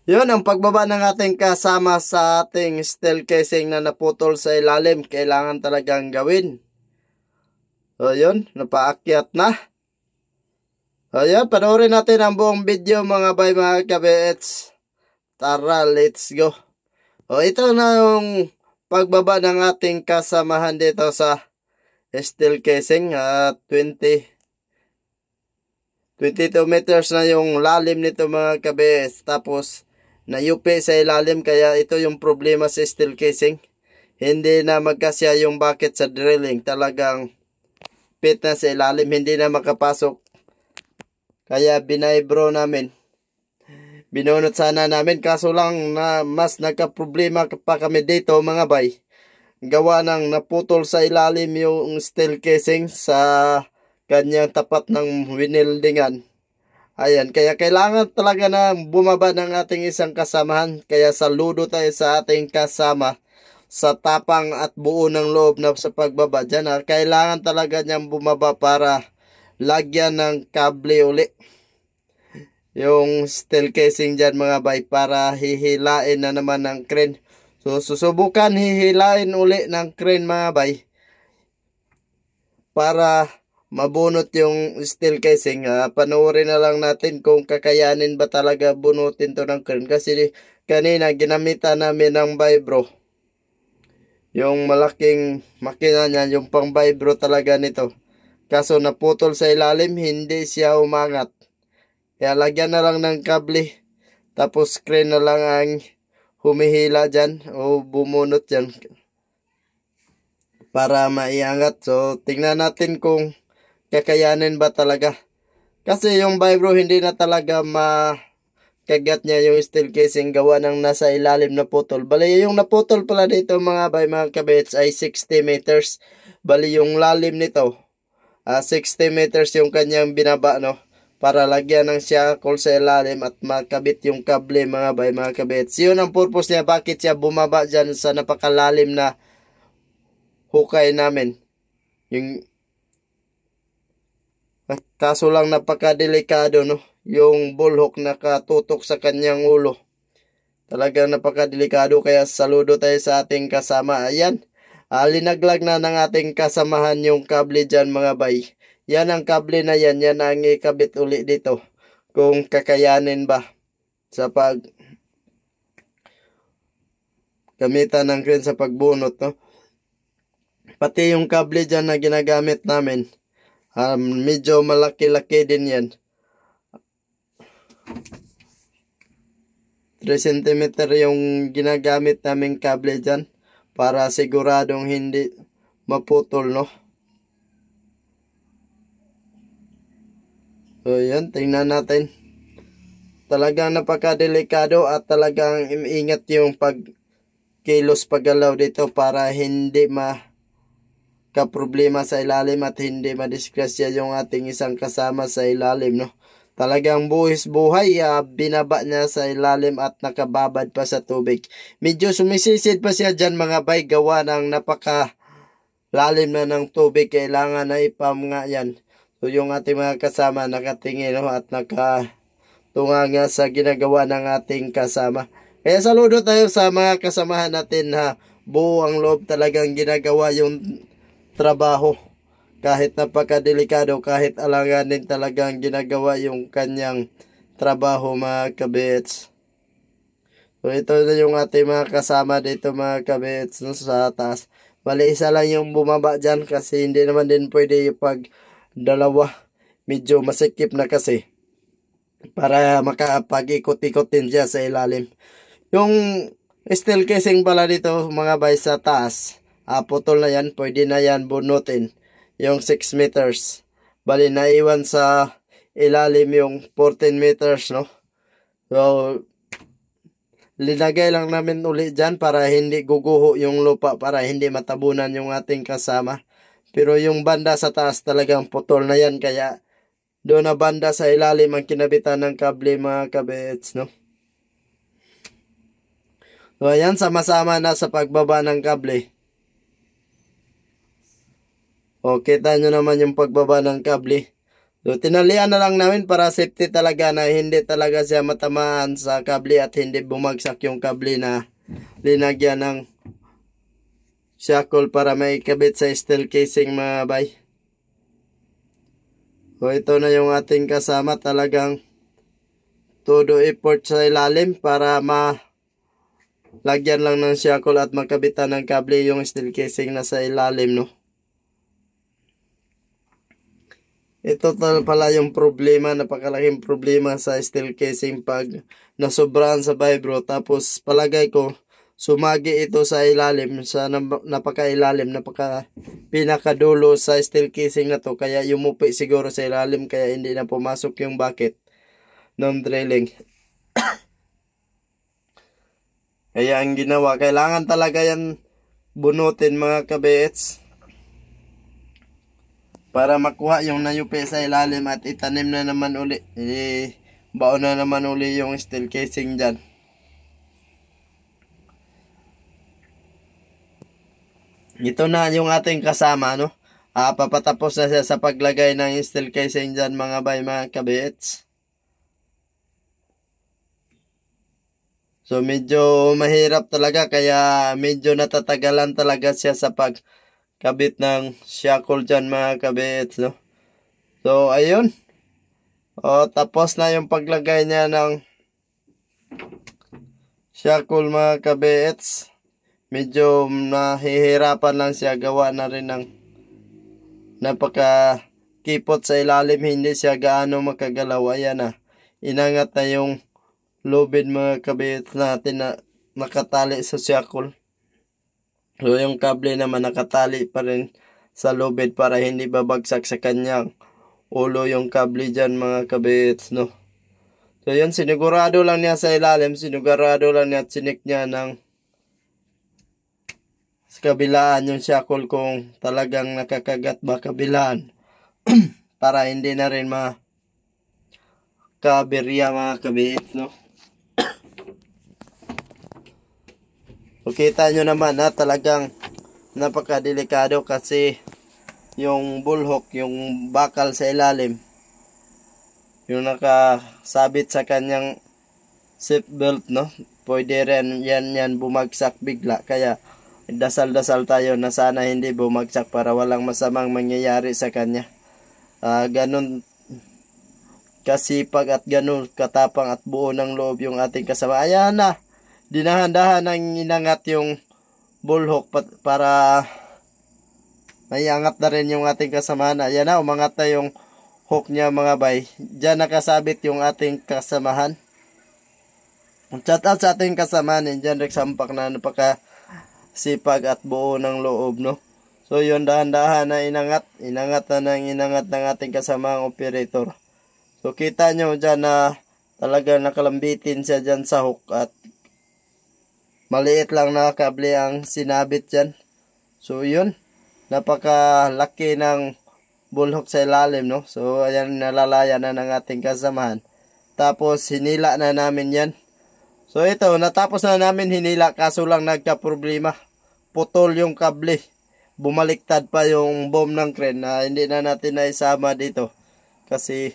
Yun ang pagbaba ng ating kasama sa ating steel casing na naputol sa ilalim. Kailangan talagang gawin. O yun, napaakyat na. O yun, panoorin natin ang buong video mga bay mga kabits. Tara, let's go. O ito na yung pagbaba ng ating kasamahan dito sa steel casing. 22 meters na yung lalim nito mga kabits. Tapos nayupi sa ilalim kaya ito yung problema sa steel casing. Hindi na magkasya yung bucket sa drilling. Talagang fit na sa ilalim. Hindi na makapasok. Kaya binaibro namin. Binunot sana namin. Kaso lang na mas nagka-problema pa kami dito mga bay. Gawa ng naputol sa ilalim yung steel casing sa kanyang tapat ng winildingan. Ayan, kaya kailangan talaga na bumaba ng ating isang kasamahan. Kaya saludo tayo sa ating kasama sa tapang at buo ng loob na sa pagbaba dyan. Kailangan talaga niyang bumaba para lagyan ng kable uli. Yung steel casing dyan mga bay para hihilain na naman ng crane. So susubukan hihilain uli ng crane mga bay para mabunot yung steel casing. Panoorin na lang natin kung kakayanin ba talaga bunutin to ng crane. Kasi kanina ginamitan namin ng vibro. Yung malaking makina niya, yung pang vibro talaga nito. Kaso naputol sa ilalim, hindi siya umangat. Kaya lagyan na lang ng kable. Tapos crane na lang ang humihila dyan o bumunot dyan para maiangat. So tingnan natin kung kakayanin ba talaga. Kasi yung vibro hindi na talaga makagat niya yung steel casing gawa ng nasa ilalim na putol. Bali yung naputol pala dito mga kabits ay 60 meters. Bali yung lalim nito 60 meters yung kanyang binaba no. Para lagyan ng shackle sa ilalim at makabit yung kable mga kabits. Yun ang purpose niya bakit siya bumaba dyan sa napakalalim na hukay namin. Kaso lang napakadelikado no. Yung bullhook nakatutok sa kanyang ulo. Talagang napakadelikado kaya saludo tayo sa ating kasama. Ayan. Linaglag na ng ating kasamahan yung kable dyan mga bay. Yan ang kable na yan. Yan ang ikabit uli dito. Kung kakayanin ba sa gamitan ng crane sa pagbunot no. Pati yung kable dyan na ginagamit namin. Medyo malaki-laki din yan. 3 cm yung ginagamit naming kable dyan. Para siguradong hindi maputol no. So yan, tingnan natin. Talagang napakadelikado at talagang ingat yung pagkilos paggalaw dito para hindi kaproblema sa ilalim at hindi madisgrasya yung ating isang kasama sa ilalim no. Talagang buhis buhay binaba niya sa ilalim at nakababad pa sa tubig. Medyo sumisisid pa siya dyan mga bay gawa ng napaka lalim na ng tubig. Kailangan na ipamnga yan. So yung ating mga kasama nakatingin no, at nakatunga nga sa ginagawa ng ating kasama. Kaya saludo tayo sa mga kasamahan natin buo ang loob talagang ginagawa yung trabaho. Kahit napakadelikado, kahit alanganin talagang ginagawa yung kanyang trabaho mga kabits. So ito na yung ating mga kasama dito mga kabits no, sa taas. Bali isa lang yung bumaba dyan kasi hindi naman din pwede pag dalawa. Medyo masikip na kasi. Para makapag-ikot-ikot din siya sa ilalim. Yung steel casing pala dito mga bay sa taas. Putol na yan, pwede na yan bunutin. Yung 6 meters. Bali naiwan sa ilalim yung 14 meters no. So linagay lang namin uli dyan para hindi guguho yung lupa, para hindi matabunan yung ating kasama. Pero yung banda sa taas talagang putol na yan, kaya doon na banda sa ilalim ang kinabitan ng kable mga kabits no. So ayan, sama-sama na sa pagbaba ng kable. O kita nyo naman yung pagbaba ng kable. So tinalian na lang namin para safety talaga na hindi talaga siya matamaan sa kable at hindi bumagsak yung kable na linagyan ng shackle para may kabit sa steel casing mga bay. So ito na yung ating kasama, talagang todo effort sa ilalim para lagyan lang ng shackle at magkabitan ng kable yung steel casing na sa ilalim, no. Ito pala yung problema, napakalaking problema sa steel casing pag nasobrahan sa vibro. Tapos palagay ko, sumagi ito sa ilalim, sa napakailalim, pinakadulo sa steel casing na to. Kaya yumupi siguro sa ilalim, kaya hindi na pumasok yung bucket ng drilling. Kaya ang ginawa, kailangan talaga yan bunutin mga kabets, para makuha yung nayupi sa ilalim at itanim na naman uli. Baon na naman uli yung steel casing dyan. Ito na yung ating kasama, no. Papatapos na siya sa paglagay ng steel casing dyan mga bay, mga kabits. So medyo mahirap talaga, kaya medyo natatagalan talaga siya sa kabit ng shackle dyan mga kabits, no. So ayun, tapos na yung paglagay niya ng shackle mga kabits. Medyo nahihirapan lang siya, gawa na rin ng napakakipot sa ilalim, hindi siya gaano makagalaw. Ayan na, inangat na yung lubid mga kabits natin na nakatali sa shackle. So yung kable naman nakatali pa rin sa lubid para hindi babagsak sa kanyang ulo yung kable dyan mga kabits, no. So yun, sinigurado lang niya sa ilalim, sinigurado lang niya at sinik niya ng sa kabilaan yung shackle kung talagang nakakagat ba kabilaan para hindi na rin makabirya mga kabits, no. So, kita nyo naman na talagang napakadelikado kasi yung bullhook, yung bakal sa ilalim, yung nakasabit sa kanyang seatbelt, no, pwede rin yan bumagsak bigla. Kaya dasal-dasal tayo na sana hindi bumagsak para walang masamang mangyayari sa kanya. Ganun kasipag at ganun katapang at buo ng loob yung ating kasama. Ayan na, dinahan-dahan ang inangat yung bullhook para maiangat na rin yung ating kasamahan. Ayan na, umangat na yung hook niya mga bay. Diyan nakasabit yung ating kasamahan. Shout out sa ating kasamahan, diyan reksampak na napakasipag at buo ng loob, no. So yun, dahan-dahan na inangat na ng ating kasamang operator. So kita nyo dyan na talaga nakalambitin siya dyan sa hook at maliit lang na kable ang sinabit dyan. So yun, napakalaki ng bullhook sa ilalim, no. So ayan, nalalaya na ng ating kasamahan. Tapos hinila na namin yan. So ito, natapos na namin hinila, kaso lang nagka-problema. Putol yung kable. Bumaliktad pa yung boom ng crane na hindi na natin naisama dito. Kasi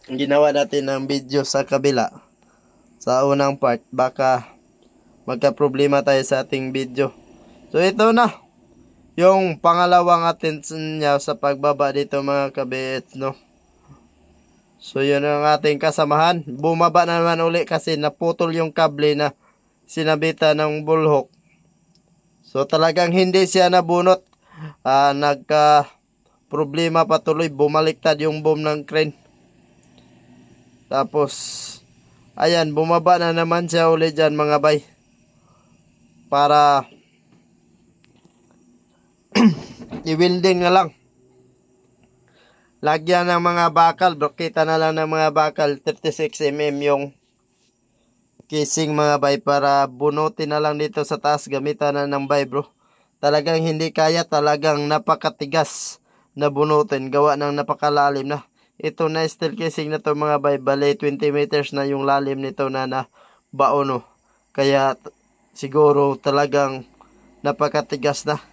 ginawa natin ng video sa kabila. Sa unang part, baka magka-problema tayo sa ating video. So ito na yung pangalawang attention niya sa pagbaba dito mga kabits, no. So yun ang ating kasamahan. Bumaba na naman uli kasi naputol yung kable na sinabitan ng bullhook. So talagang hindi siya nabunot. Nagka problema patuloy, bumaliktad yung boom ng crane. Tapos ayan, bumaba na naman siya uli dyan mga bay, para i-welding na lang. Lagyan ng mga bakal, broketa na lang ng mga bakal, 36mm yung casing mga bay, para bunutin na lang dito sa taas, gamitan na ng vibro. Talagang hindi kaya, talagang napakatigas na bunutin, gawa ng napakalalim na. Ito na steel casing na to mga bay, bale 20 meters na yung lalim nito na baono. Kaya siguro talagang napakatigas na.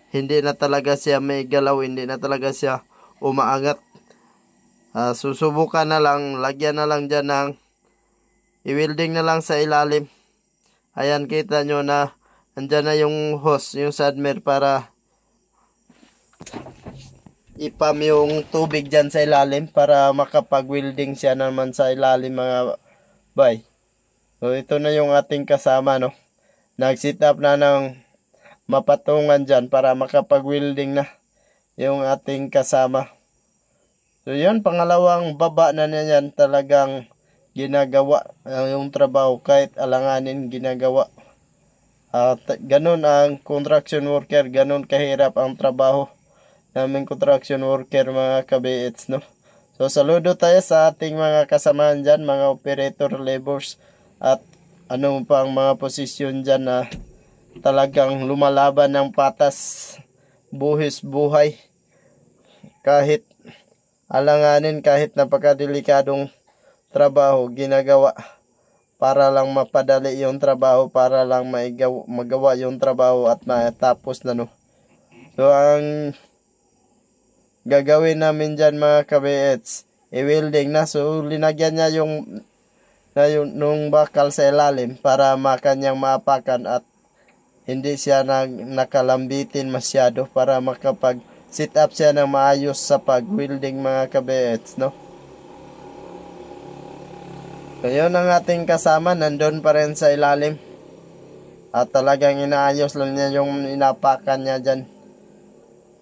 Hindi na talaga siya may galaw, hindi na talaga siya umaangat. Susubukan na lang, lagyan na lang dyan ng i-welding na lang sa ilalim. Ayan, kita nyo na andyan na yung hose, yung submer para ipam yung tubig dyan sa ilalim para makapag-welding siya naman sa ilalim mga bay. So ito na yung ating kasama, no. Nag-set up na ng mapatungan dyan para makapag-welding na yung ating kasama. So yun, pangalawang baba na niyan, talagang ginagawa yung trabaho kahit alanganin ginagawa. Ganun ang construction worker, ganun kahirap ang trabaho namin construction worker mga kabeets, no. So saludo tayo sa ating mga kasamahan dyan, mga operator, laborers at ano pang mga posisyon dyan na talagang lumalaban ng patas, buhis buhay. Kahit alanganin, kahit napakadelikadong trabaho ginagawa para lang mapadali yung trabaho, para lang magawa yung trabaho at matapos na, no. So ang gagawin namin dyan mga kabeets, i-welding na. So linagyan niya nung bakal sa ilalim para makanyang maapakan at hindi siya nakalambitin masyado, para makapag sit up siya ng maayos sa pag-welding mga kabeets, no. So yun ang ating kasama, nandun pa rin sa ilalim. At talagang inaayos lang niya yung inapakan niya dyan.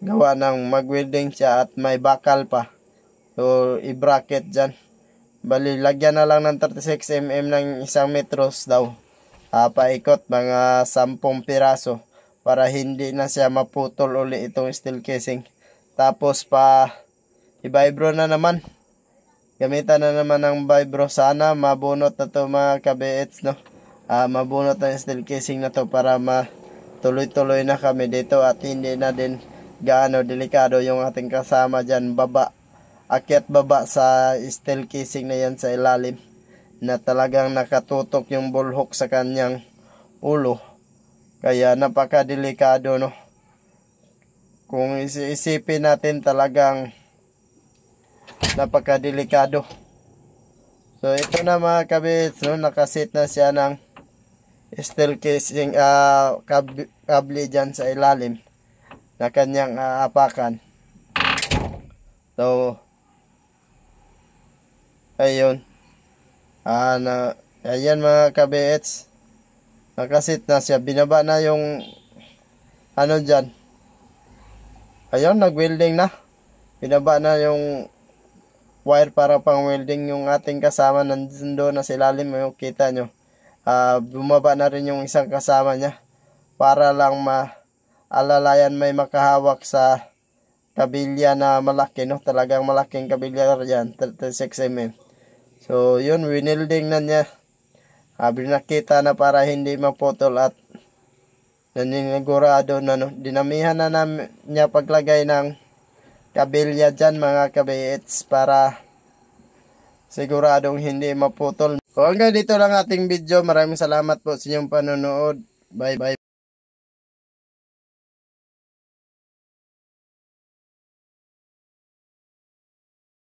Gawa ng mag-welding siya at may bakal pa. So i-bracket dyan. Bali, lagyan na lang ng 36mm ng 1 metros daw. Paikot mga 10 piraso para hindi na siya maputol uli itong steel casing. Tapos i-vibro na naman. Gamitan na naman ng vibro. Sana mabunot na to mga kabeets, no. Mabunot na yung steel casing na to para tuloy-tuloy na kami dito at hindi na din gaano delikado yung ating kasama dyan akyat baba sa steel casing na yan sa ilalim, na talagang nakatutok yung bullhook sa kanyang ulo. Kaya napakadelikado, no. Kung isipin natin, talagang napakadelikado. So ito na mga kabits, no, nakasit na siya ng steel casing, kable dyan sa ilalim na kanyang apakan. So ayun, ayan mga kabits, nakasit na siya, binaba na yung ano dyan. Ayun, nag-welding na, binaba na yung wire para pang welding. Yung ating kasama nandun na sa ilalim, yung kita nyo. Bumaba na rin yung isang kasama niya para lang alalayan may makahawak sa kabilya na malaki, no. Talagang malaking kabilya yan, 36mm. So yun, winilding na niya. Binakita na para hindi maputol at naninigurado na, no. Dinamihan na niya paglagay ng kabilya dyan mga kabeets para siguradong hindi maputol. So hanggang dito lang ating video. Maraming salamat po sa inyong panonood. Bye bye.